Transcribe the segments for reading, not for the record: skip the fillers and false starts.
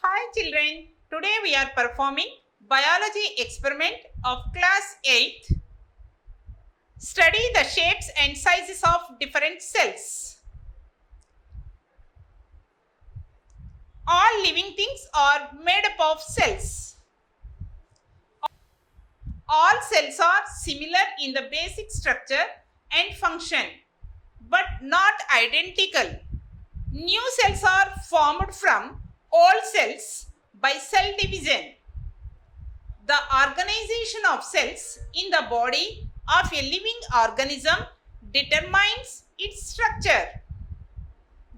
Hi children, today we are performing biology experiment of class 8th. Study the shapes and sizes of different cells. All living things are made up of cells. All cells are similar in the basic structure and function, but not identical. New cells are formed from old cells by cell division. The organization of cells in the body of a living organism determines its structure.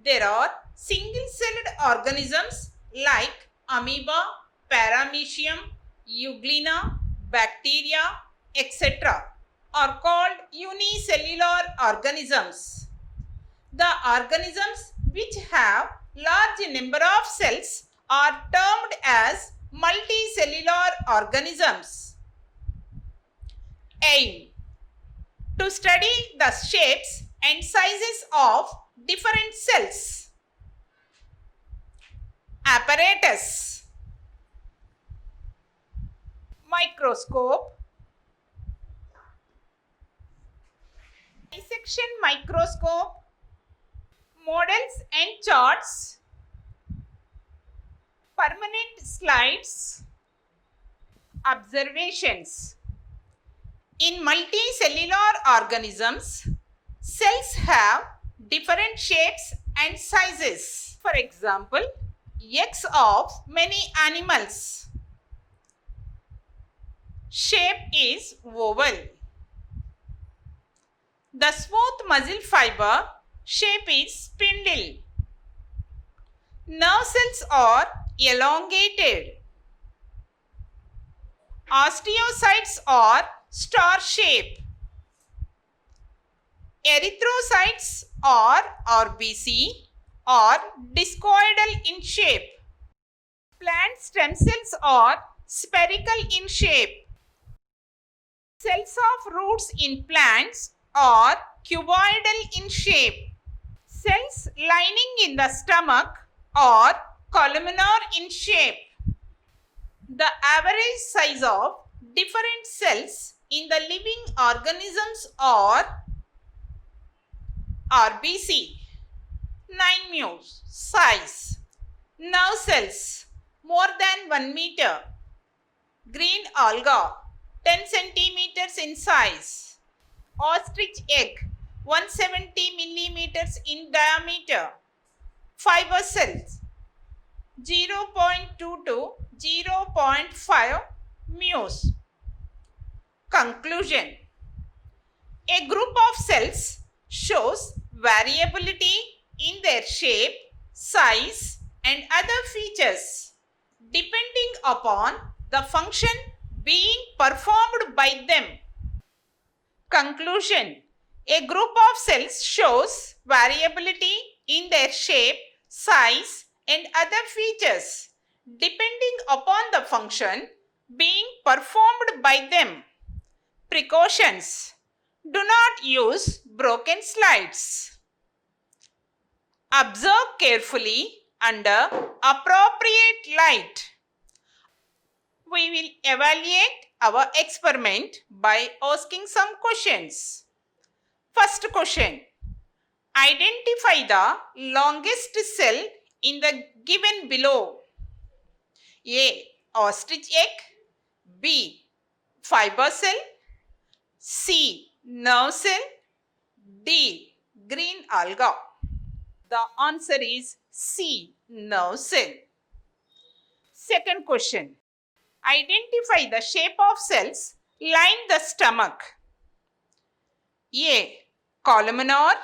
There are single-celled organisms like amoeba, paramecium, euglena, bacteria, etc. are called unicellular organisms. The organisms which have large number of cells are termed as multicellular organisms. Aim: to study the shapes and sizes of different cells. Apparatus: microscope, dissection microscope, models and charts, permanent slides, observations. In multicellular organisms, cells have different shapes and sizes. For example, eggs of many animals. Shape is oval. The smooth muscle fiber shape is spindle. Nerve cells are elongated. Osteocytes are star shape. Erythrocytes or RBC are discoidal in shape. Plant stem cells are spherical in shape. Cells of roots in plants are cuboidal in shape. Cells lining in the stomach are columnar in shape. The average size of different cells in the living organisms are RBC 9 μs size, nerve cells more than 1 meter, green alga 10 centimeters in size, ostrich egg 170 millimeters in diameter, fiber cells 0.2 to 0.5 μs. Conclusion: a group of cells shows variability in their shape, size, and other features depending upon the function being performed by them. Conclusion: a group of cells shows variability in their shape, size, and other features depending upon the function being performed by them. Precautions: do not use broken slides. Observe carefully under appropriate light. We will evaluate our experiment by asking some questions. First question: identify the longest cell in the given below. A. Ostrich egg. B. Fiber cell. C. Nerve cell. D. Green alga. The answer is C. Nerve cell. Second question: identify the shape of cells line the stomach. A. Columnar.